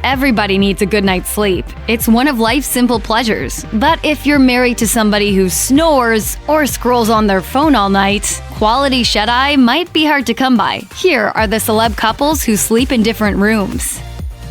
Everybody needs a good night's sleep. It's one of life's simple pleasures. But if you're married to somebody who snores or scrolls on their phone all night, quality shut-eye might be hard to come by. Here are the celeb couples who sleep in different rooms.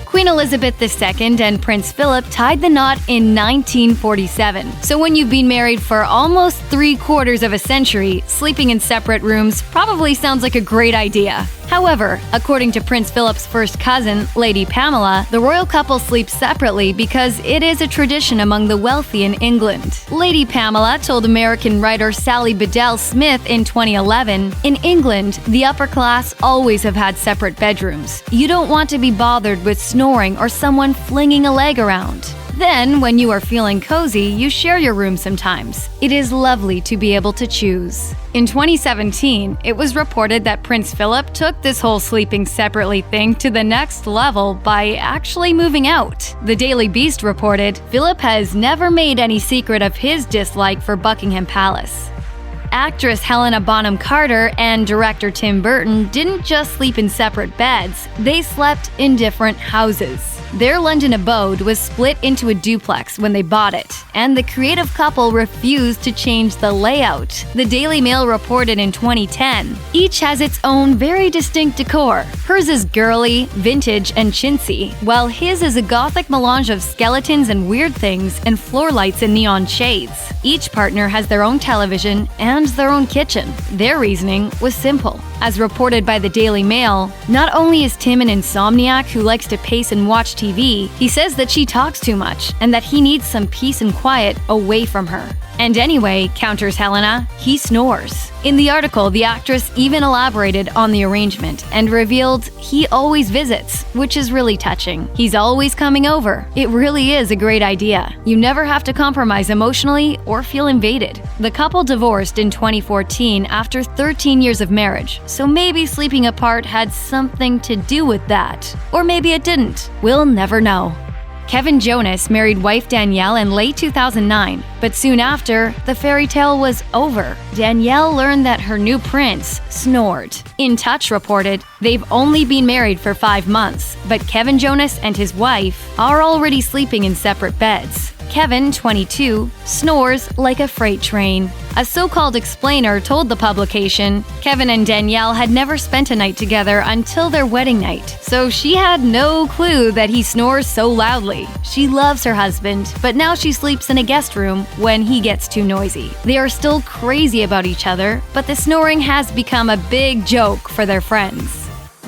Queen Elizabeth II and Prince Philip tied the knot in 1947. So when you've been married for almost 3/4 of a century, sleeping in separate rooms probably sounds like a great idea. However, according to Prince Philip's first cousin, Lady Pamela, the royal couple sleeps separately because it is a tradition among the wealthy in England. Lady Pamela told American writer Sally Bedell Smith in 2011, "In England, the upper class always have had separate bedrooms. You don't want to be bothered with snoring or someone flinging a leg around. Then, when you are feeling cozy, you share your room sometimes. It is lovely to be able to choose." In 2017, it was reported that Prince Philip took this whole sleeping separately thing to the next level by actually moving out. The Daily Beast reported, "Philip has never made any secret of his dislike for Buckingham Palace." Actress Helena Bonham Carter and director Tim Burton didn't just sleep in separate beds, they slept in different houses. Their London abode was split into a duplex when they bought it, and the creative couple refused to change the layout. The Daily Mail reported in 2010, "Each has its own very distinct decor. Hers is girly, vintage, and chintzy, while his is a gothic melange of skeletons and weird things and floor lights and neon shades. Each partner has their own television and their own kitchen." Their reasoning was simple. As reported by the Daily Mail, not only is Tim an insomniac who likes to pace and watch TV, he says that she talks too much and that he needs some peace and quiet away from her. And anyway, counters Helena, he snores. In the article, the actress even elaborated on the arrangement and revealed he always visits, which is really touching. He's always coming over. It really is a great idea. You never have to compromise emotionally or feel invaded. The couple divorced in 2014 after 13 years of marriage, so maybe sleeping apart had something to do with that. Or maybe it didn't. We'll never know. Kevin Jonas married wife Danielle in late 2009, but soon after, the fairy tale was over. Danielle learned that her new prince snored. In Touch reported, they've only been married for 5 months, but Kevin Jonas and his wife are already sleeping in separate beds. Kevin, 22, snores like a freight train. A so-called explainer told the publication, Kevin and Danielle had never spent a night together until their wedding night, so she had no clue that he snores so loudly. She loves her husband, but now she sleeps in a guest room when he gets too noisy. They are still crazy about each other, but the snoring has become a big joke for their friends.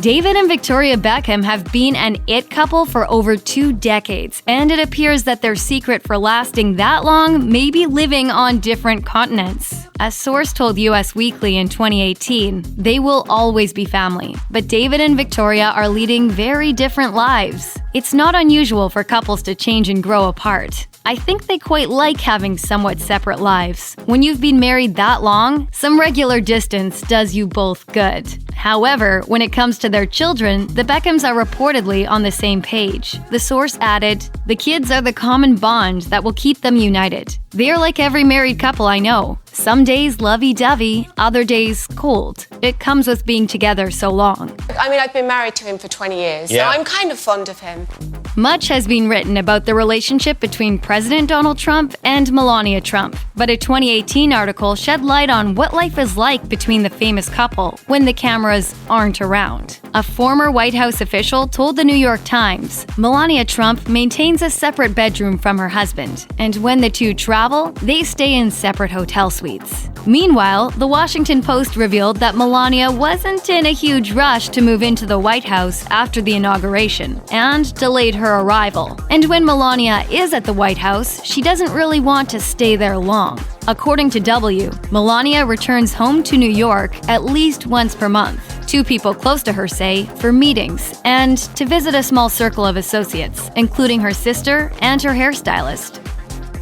David and Victoria Beckham have been an it couple for over 2 decades, and it appears that their secret for lasting that long may be living on different continents. A source told US Weekly in 2018, they will always be family, but David and Victoria are leading very different lives. It's not unusual for couples to change and grow apart. I think they quite like having somewhat separate lives. When you've been married that long, some regular distance does you both good. However, when it comes to their children, the Beckhams are reportedly on the same page. The source added, "The kids are the common bond that will keep them united. They are like every married couple I know. Some days lovey-dovey, other days cold. It comes with being together so long." I mean, I've been married to him for 20 years, so I'm kind of fond of him. Much has been written about the relationship between President Donald Trump and Melania Trump, but a 2018 article shed light on what life is like between the famous couple when the cameras aren't around. A former White House official told the New York Times, Melania Trump maintains a separate bedroom from her husband, and when the two travel, they stay in separate hotel suites. Meanwhile, the Washington Post revealed that Melania wasn't in a huge rush to move into the White House after the inauguration, and delayed her arrival. And when Melania is at the White House, she doesn't really want to stay there long. According to W, Melania returns home to New York at least once per month. 2 people close to her say, for meetings and to visit a small circle of associates, including her sister and her hairstylist.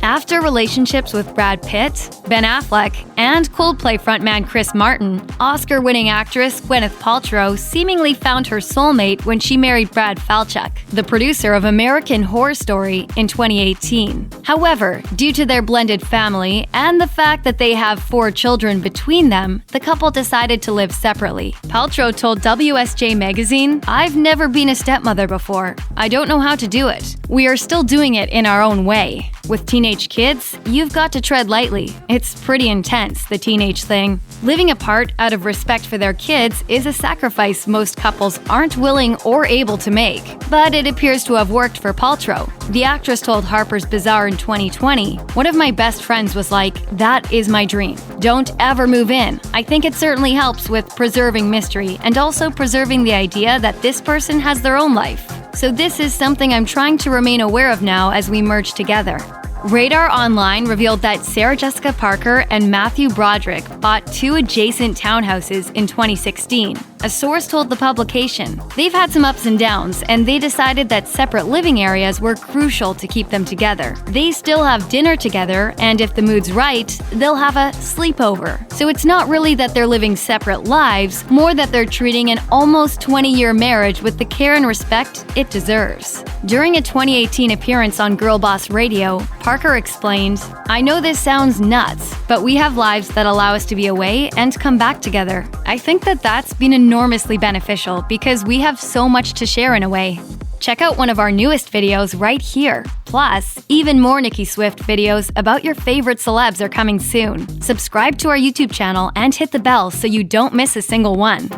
After relationships with Brad Pitt, Ben Affleck, and Coldplay frontman Chris Martin, Oscar-winning actress Gwyneth Paltrow seemingly found her soulmate when she married Brad Falchuk, the producer of American Horror Story, in 2018. However, due to their blended family and the fact that they have 4 children between them, the couple decided to live separately. Paltrow told WSJ Magazine, "I've never been a stepmother before. I don't know how to do it. We are still doing it in our own way. With teenage kids, you've got to tread lightly. It's pretty intense, the teenage thing. Living apart out of respect for their kids is a sacrifice most couples aren't willing or able to make. But it appears to have worked for Paltrow." The actress told Harper's Bazaar in 2020, "One of my best friends was like, 'That is my dream. Don't ever move in.' I think it certainly helps with preserving mystery and also preserving the idea that this person has their own life. So this is something I'm trying to remain aware of now as we merge together." Radar Online revealed that Sarah Jessica Parker and Matthew Broderick bought 2 adjacent townhouses in 2016. A source told the publication, "They've had some ups and downs, and they decided that separate living areas were crucial to keep them together. They still have dinner together, and if the mood's right, they'll have a sleepover. So it's not really that they're living separate lives, more that they're treating an almost 20-year marriage with the care and respect it deserves." During a 2018 appearance on Girl Boss Radio, Parker explained, "I know this sounds nuts, but we have lives that allow us to be away and come back together. I think that that's been enormously beneficial because we have so much to share in a way." Check out one of our newest videos right here. Plus, even more Nicki Swift videos about your favorite celebs are coming soon. Subscribe to our YouTube channel and hit the bell so you don't miss a single one.